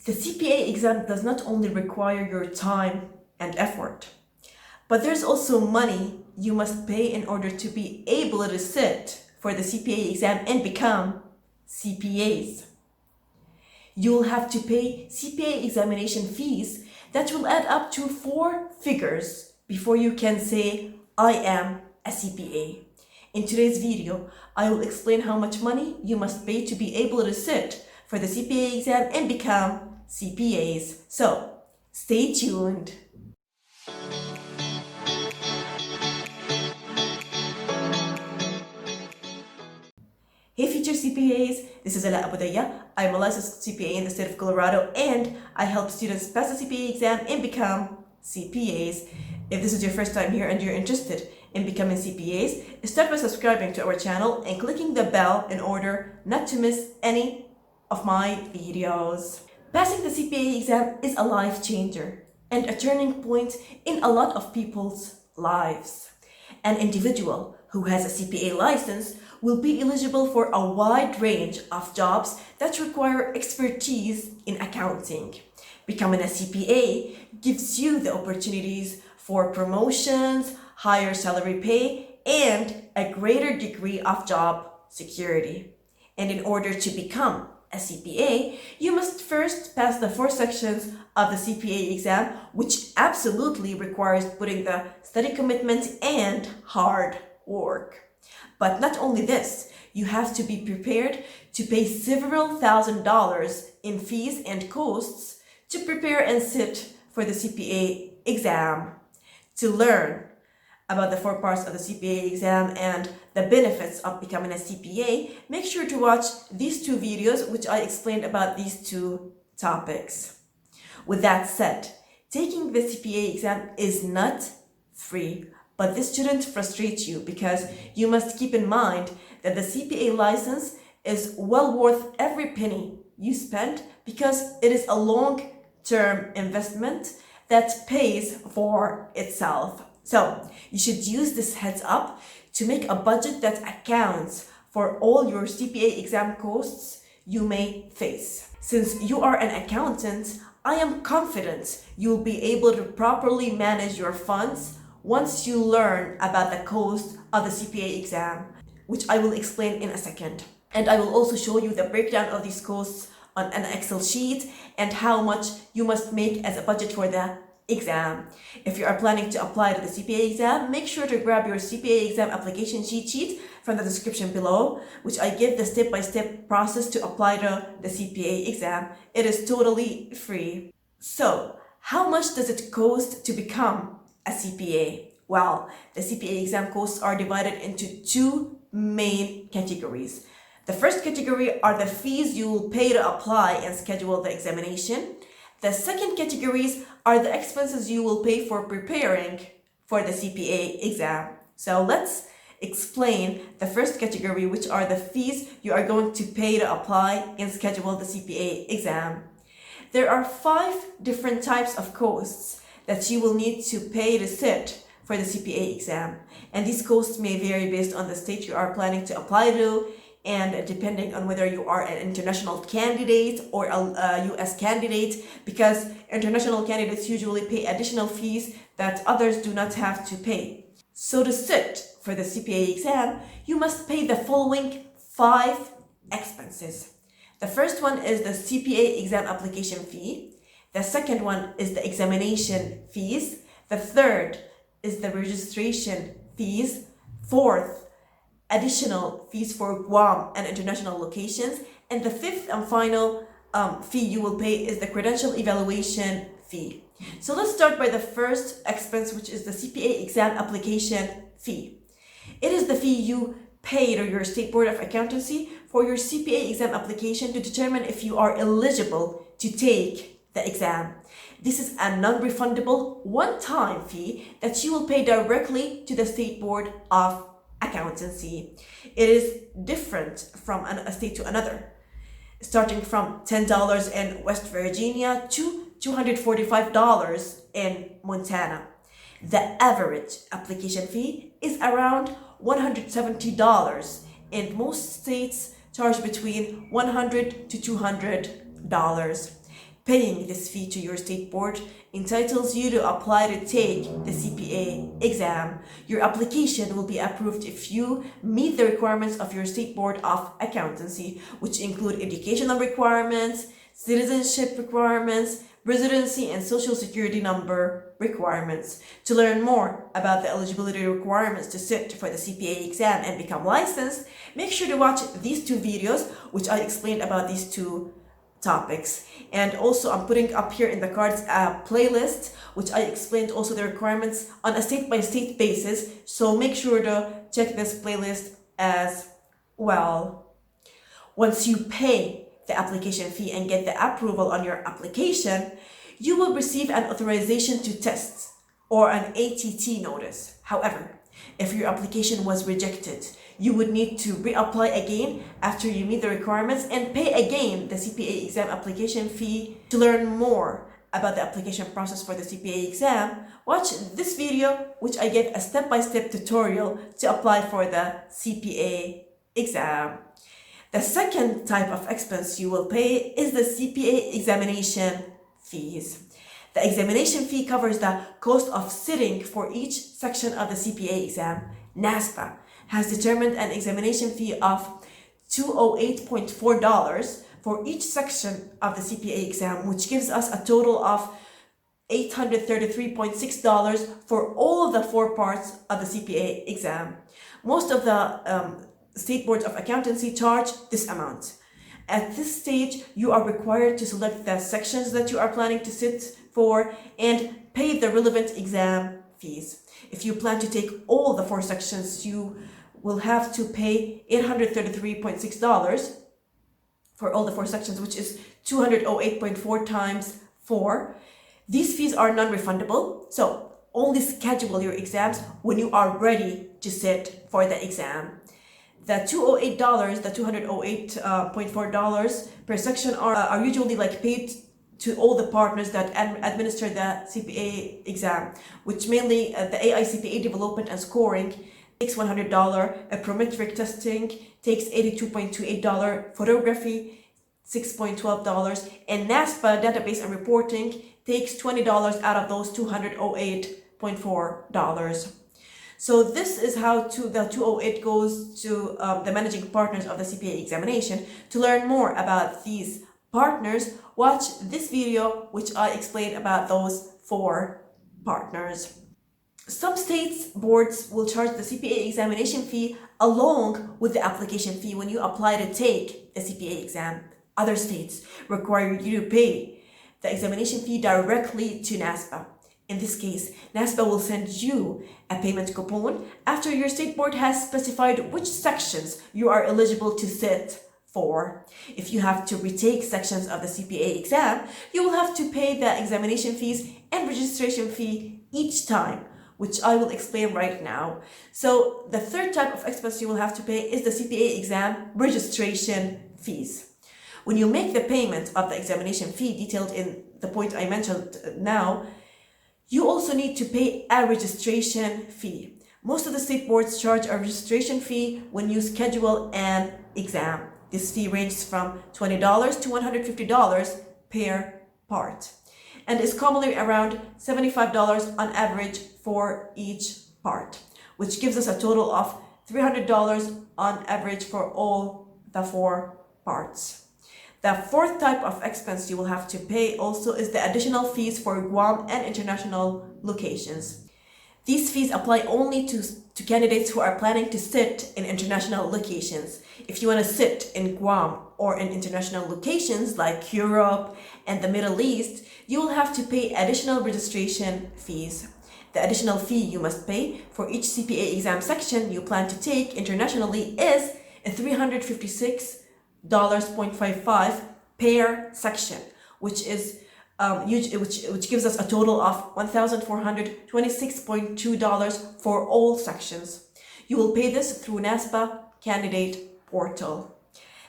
The CPA exam does not only require your time and effort, but there's also money you must pay in order to be able to sit for the CPA exam and become CPAs. You'll have to pay CPA examination fees that will add up to 4 figures before you can say, I am a CPA. In today's video, I will explain how much money you must pay to be able to sit for the CPA exam and become CPAs. So, stay tuned. Hey future CPAs, this is Ala Abudaya. I'm a licensed CPA in the state of Colorado and I help students pass the CPA exam and become CPAs. If this is your first time here and you're interested in becoming CPAs, start by subscribing to our channel and clicking the bell in order not to miss any of my videos. Passing the CPA exam is a life changer and a turning point in a lot of people's lives. An individual who has a CPA license will be eligible for a wide range of jobs that require expertise in accounting. Becoming a CPA gives you the opportunities for promotions, higher salary pay, and a greater degree of job security. And in order to become a CPA, you must first pass the 4 sections of the CPA exam, which absolutely requires putting the study commitment and hard work. But not only this, you have to be prepared to pay several $1,000s in fees and costs to prepare and sit for the CPA exam. To learn about the 4 parts of the CPA exam and the benefits of becoming a CPA, make sure to watch these 2 videos which I explained about these 2 topics. With that said, taking the CPA exam is not free, but this shouldn't frustrate you because you must keep in mind that the CPA license is well worth every penny you spend because it is a long-term investment that pays for itself. So you should use this heads up to make a budget that accounts for all your CPA exam costs you may face. Since you are an accountant, I am confident you'll be able to properly manage your funds once you learn about the cost of the CPA exam, which I will explain in a second. And I will also show you the breakdown of these costs on an Excel sheet and how much you must make as a budget for the exam. If you are planning to apply to the CPA exam, make sure to grab your CPA exam application cheat sheet from the description below, which I give the step-by-step process to apply to the CPA exam. It is totally free. So, how much does it cost to become a CPA? Well, the CPA exam costs are divided into 2 main categories. The first category are the fees you will pay to apply and schedule the examination. The second categories are the expenses you will pay for preparing for the CPA exam. So let's explain the first category, which are the fees you are going to pay to apply and schedule the CPA exam. There are 5 different types of costs that you will need to pay to sit for the CPA exam. And these costs may vary based on the state you are planning to apply to and depending on whether you are an international candidate or a US candidate, because international candidates usually pay additional fees that others do not have to pay. So to sit for the CPA exam, you must pay the following 5 expenses. The first one is the CPA Exam Application Fee. The second one is the examination fees. The third is the registration fees. Fourth, additional fees for Guam and international locations. And the 5th and final fee you will pay is the Credential evaluation fee. So let's start by the first expense, which is the CPA Exam Application Fee. It is the fee you pay to your State Board of Accountancy for your CPA exam application to determine if you are eligible to take the exam. This is a non-refundable one-time fee that you will pay directly to the State Board of Accountancy. It is different from a state to another, starting from $10 in West Virginia to $245 in Montana. The average application fee is around $170, and most states charge between $100 to $200. Paying this fee to your state board entitles you to apply to take the CPA exam. Your application will be approved if you meet the requirements of your state board of accountancy, which include educational requirements, citizenship requirements, residency, and social security number requirements. To learn more about the eligibility requirements to sit for the CPA exam and become licensed, make sure to watch these two videos, which I explained about these two topics. And also I'm putting up here in the cards a playlist which I explained also the requirements on a state-by-state basis, so make sure to check this playlist as well. Once you pay the application fee and get the approval on your application, you will receive an authorization to test or an ATT notice. However, if your application was rejected, you would need to reapply again after you meet the requirements and pay again the CPA exam application fee. To learn more about the application process for the CPA exam, watch this video, which I gave a step-by-step tutorial to apply for the CPA exam. The second type of expense you will pay is the CPA examination fees. The examination fee covers the cost of sitting for each section of the CPA exam. NASPA has determined an examination fee of $208.4 for each section of the CPA exam, which gives us a total of $833.6 for all of the 4 parts of the CPA exam. Most of the state boards of accountancy charge this amount. At this stage, you are required to select the sections that you are planning to sit for and pay the relevant exam fees. If you plan to take all the 4 sections, you will have to pay $833.6 for all the 4 sections, which is $208.4 times 4. These fees are non-refundable, so only schedule your exams when you are ready to sit for the exam. The $208, the $208.4 per section are usually paid to all the partners that administer the CPA exam, which mainly the AI-CPA development and scoring takes $100, Prometric testing takes $82.28, photography $6.12, and NASPA database and reporting takes $20 out of those $208.4. So this is how the 208 goes to the managing partners of the CPA examination. To learn more about these partners, watch this video which I explained about those 4 partners. Some states boards will charge the CPA examination fee along with the application fee when you apply to take the CPA exam. Other states require you to pay the examination fee directly to NASPA. In this case, NASPA will send you a payment coupon after your state board has specified which sections you are eligible to sit for. If you have to retake sections of the CPA exam, you will have to pay the examination fees and registration fee each time, which I will explain right now. So the third type of expense you will have to pay is the CPA exam registration fees. When you make the payment of the examination fee detailed in the point I mentioned now, you also need to pay a registration fee. Most of the state boards charge a registration fee when you schedule an exam. This fee ranges from $20 to $150 per part, and is commonly around $75 on average for each part, which gives us a total of $300 on average for all the 4 parts. The fourth type of expense you will have to pay also is the additional fees for Guam and international locations. These fees apply only to candidates who are planning to sit in international locations. If you want to sit in Guam or in international locations like Europe and the Middle East, you will have to pay additional registration fees. The additional fee you must pay for each CPA exam section you plan to take internationally is $356.55 per section, which is which gives us a total of $1,426.2 for all sections. You will pay this through NASPA candidate portal.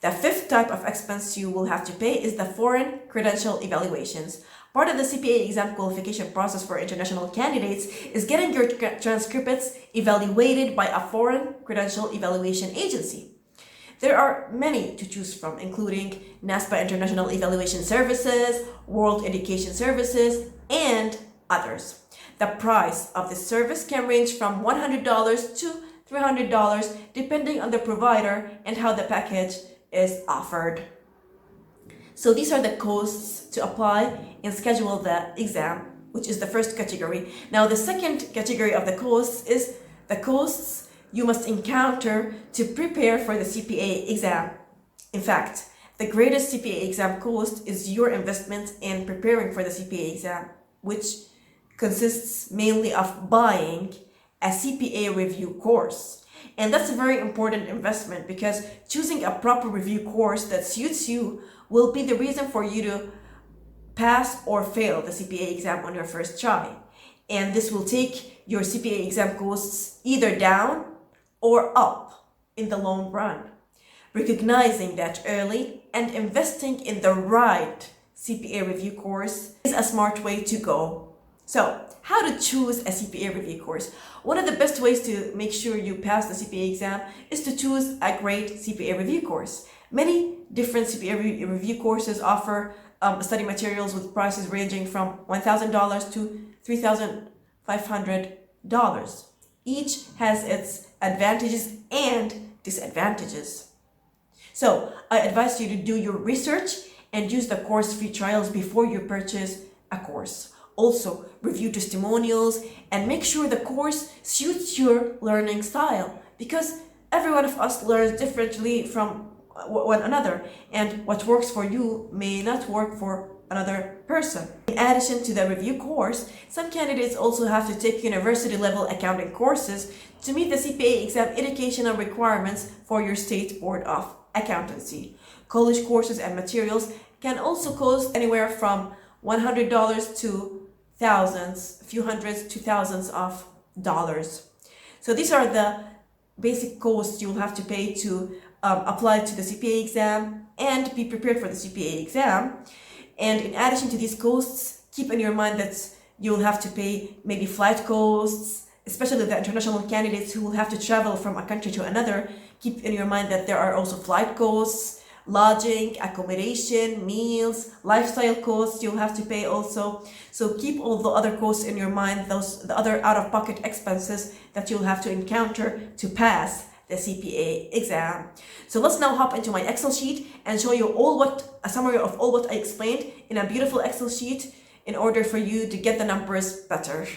The fifth type of expense you will have to pay is the foreign credential evaluations. Part of the CPA exam qualification process for international candidates is getting your transcripts evaluated by a foreign credential evaluation agency. There are many to choose from, including NASPA International Evaluation Services, World Education Services, and others. The price of this service can range from $100 to $300 depending on the provider and how the package is offered. So these are the costs to apply and schedule the exam, which is the first category. Now the second category of the costs is the costs you must encounter to prepare for the CPA exam. In fact, the greatest CPA exam cost is your investment in preparing for the CPA exam, which consists mainly of buying a CPA review course. And that's a very important investment because choosing a proper review course that suits you will be the reason for you to pass or fail the CPA exam on your first try. And this will take your CPA exam costs either down or up in the long run. Recognizing that early and investing in the right CPA review course is a smart way to go. So, how to choose a CPA review course? One of the best ways to make sure you pass the CPA exam is to choose a great CPA review course. Many different CPA review courses offer study materials with prices ranging from $1,000 to $3,500. Each has its advantages and disadvantages. So I advise you to do your research and use the course free trials before you purchase a course. Also, review testimonials and make sure the course suits your learning style because every one of us learns differently from one another, and what works for you may not work for another person. In addition to the review course, some candidates also have to take university level accounting courses to meet the CPA exam educational requirements for your state board of accountancy. College courses and materials can also cost anywhere from $100 to thousands, a few hundreds to thousands of dollars. So these are the basic costs you will have to pay to apply to the CPA exam and be prepared for the CPA exam. And in addition to these costs, keep in your mind that you will have to pay maybe flight costs, especially the international candidates who will have to travel from a country to another. Keep in your mind that there are also flight costs, lodging, accommodation, meals, lifestyle costs you'll have to pay also. So keep all the other costs in your mind, the other out-of-pocket expenses that you'll have to encounter to pass the CPA exam. So let's now hop into my Excel sheet and show you a summary of all what I explained in a beautiful Excel sheet in order for you to get the numbers better.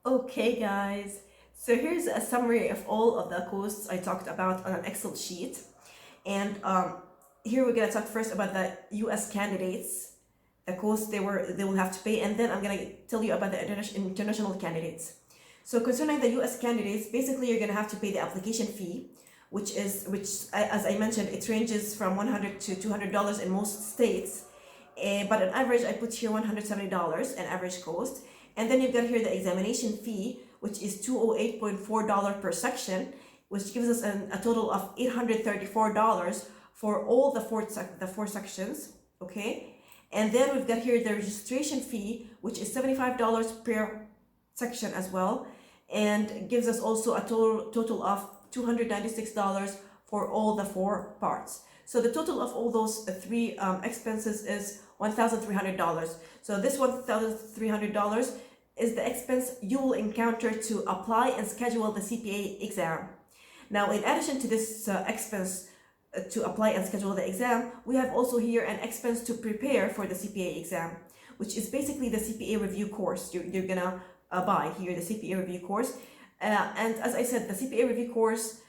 Okay guys, so here's a summary of all of the costs I talked about on an Excel sheet. And here we're gonna talk first about the US candidates, the costs they will have to pay, and then I'm gonna tell you about the international candidates. So concerning the US candidates, basically you're gonna have to pay the application fee, which as I mentioned, it ranges from $100 to $200 in most states, but on average I put here $170 an average cost. And then you've got here the examination fee, which is $208.4 per section, which gives us a total of $834 for all the four sections, okay? And then we've got here the registration fee, which is $75 per section as well, and gives us also a total of $296 for all the four parts. So the total of all those three expenses is $1,300. So this $1,300 is the expense you will encounter to apply and schedule the CPA exam. Now, in addition to this expense to apply and schedule the exam, we have also here an expense to prepare for the CPA exam, which is basically the CPA review course. You're gonna buy here the CPA review course. And as I said, the CPA review course,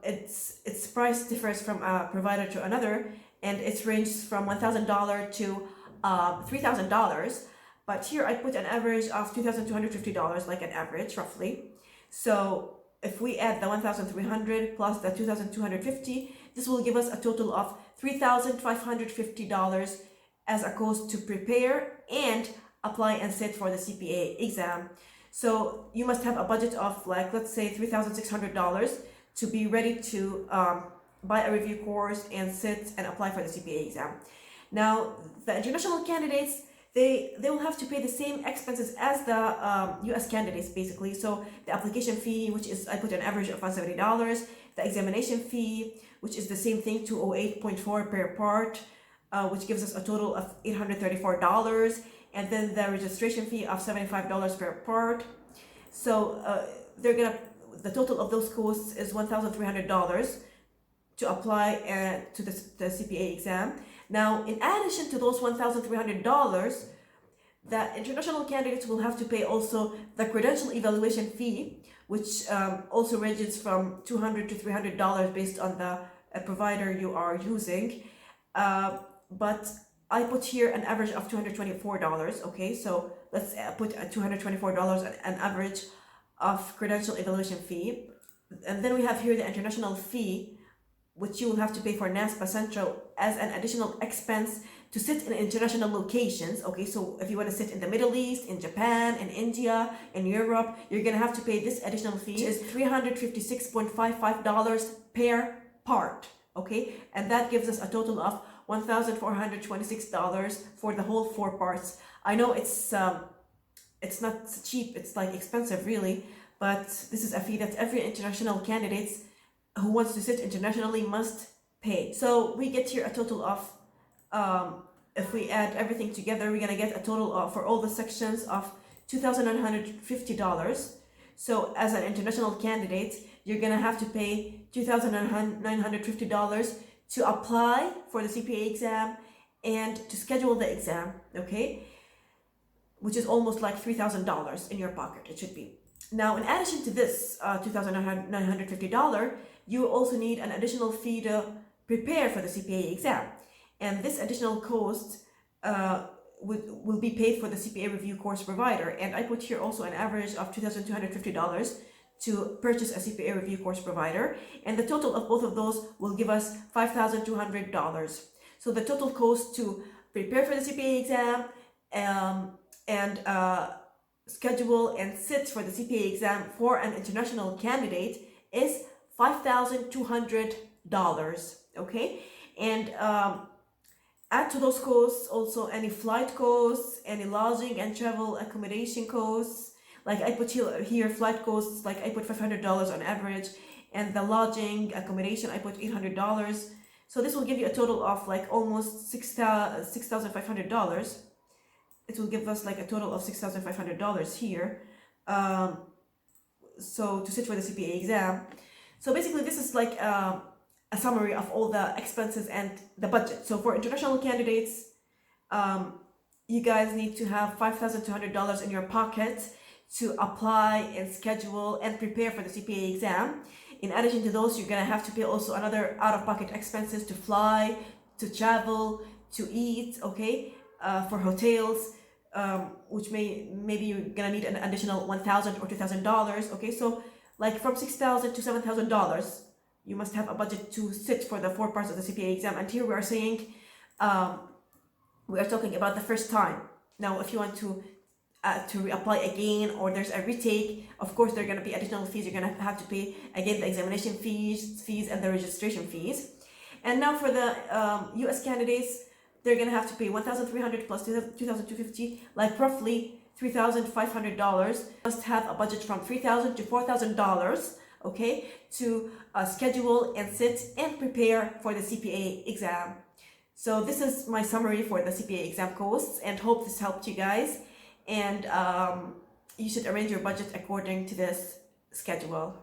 its price differs from a provider to another, and it ranges from $1,000 to $3,000. But here I put an average of $2,250, like an average roughly. So if we add the 1,300 plus the 2,250, this will give us a total of $3,550 as a cost to prepare and apply and sit for the CPA exam. So you must have a budget of, like, let's say $3,600 to be ready to buy a review course and sit and apply for the CPA exam. Now, the international candidates, they will have to pay the same expenses as the US candidates, basically. So the application fee, which is, I put an average of $170, the examination fee, which is the same thing, $208.4 per part, which gives us a total of $834, and then the registration fee of $75 per part. So the total of those costs is $1,300 to apply to the CPA exam. Now, in addition to those $1,300, the international candidates will have to pay also the credential evaluation fee, which also ranges from $200 to $300 based on the provider you are using. But I put here an average of $224. Okay, so let's put $224 an average of credential evaluation fee. And then we have here the international fee, which you will have to pay for NASPA Central as an additional expense to sit in international locations. Okay, so if you want to sit in the Middle East, in Japan, in India, in Europe, you're going to have to pay this additional fee, which is $356.55 per part. Okay, and that gives us a total of $1,426 for the whole 4 parts. I know it's not cheap, it's like expensive really, but this is a fee that every international candidate who wants to sit internationally must pay. So we get here a total of, if we add everything together, we're gonna get a total of, for all the sections, of $2,950. So as an international candidate, you're gonna have to pay $2,950 to apply for the CPA exam and to schedule the exam, okay? Which is almost like $3,000 in your pocket, it should be. Now, in addition to this $2,950, you also need an additional fee to prepare for the CPA exam. And this additional cost will be paid for the CPA review course provider. And I put here also an average of $2,250 to purchase a CPA review course provider. And the total of both of those will give us $5,200. So the total cost to prepare for the CPA exam and schedule and sit for the CPA exam for an international candidate is $5,200, okay? And add to those costs also any flight costs, any lodging and travel accommodation costs. Like I put here flight costs, like I put $500 on average, and the lodging accommodation I put $800. So this will give you a total of like almost $6,500. It will give us like a total of $6,500 here. So to sit for the CPA exam. So basically this is like a summary of all the expenses and the budget. So for international candidates, you guys need to have $5,200 in your pocket to apply and schedule and prepare for the CPA exam. In addition to those, you're gonna have to pay also another out-of-pocket expenses to fly, to travel, to eat, okay? For hotels, which maybe you're gonna need an additional $1,000 or $2,000. Okay, so like from $6,000 to $7,000, you must have a budget to sit for the 4 parts of the CPA exam. And here we are saying, we are talking about the first time. Now, if you want to reapply again, or there's a retake, of course there are going to be additional fees. You're going to have to pay again the examination fees and the registration fees. And now for the US candidates, they're going to have to pay $1,300 plus $2,250, like roughly $3,500. Must have a budget from $3,000 to $4,000, okay, to schedule and sit and prepare for the CPA exam. So this is my summary for the CPA exam costs, and hope this helped you guys. And you should arrange your budget according to this schedule.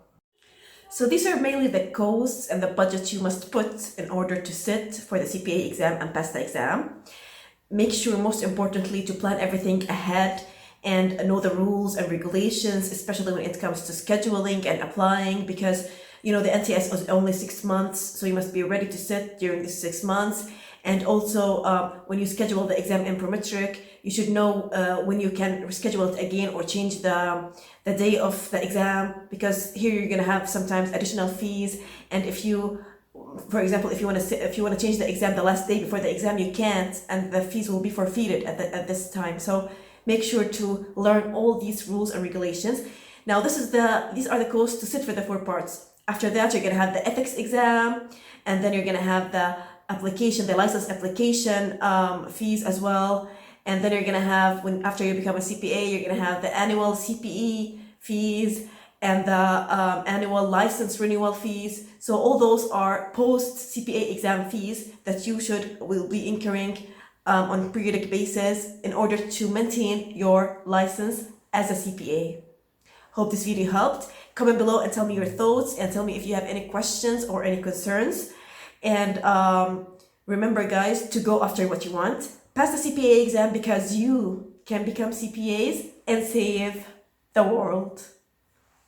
So these are mainly the costs and the budget you must put in order to sit for the CPA exam and pass the exam. Make sure, most importantly, to plan everything ahead and know the rules and regulations, especially when it comes to scheduling and applying, because you know the NTS is only 6 months, so you must be ready to sit during these 6 months. And also, when you schedule the exam in Prometric, you should know when you can reschedule it again or change the day of the exam, because here you're gonna have sometimes additional fees. And if you, for example, if you want to change the exam the last day before the exam, you can't, and the fees will be forfeited at this time. So make sure to learn all these rules and regulations. Now, these are the costs to sit for the 4 parts. After that, you're gonna have the ethics exam, and then you're gonna have the license application fees as well. And then you're gonna have, after you become a CPA, you're gonna have the annual CPE fees and the annual license renewal fees. So all those are post CPA exam fees that you will be incurring on periodic basis in order to maintain your license as a CPA. Hope this video helped. Comment below and tell me your thoughts, and tell me if you have any questions or any concerns. And remember, guys, to go after what you want. Pass the CPA exam because you can become CPAs and save the world.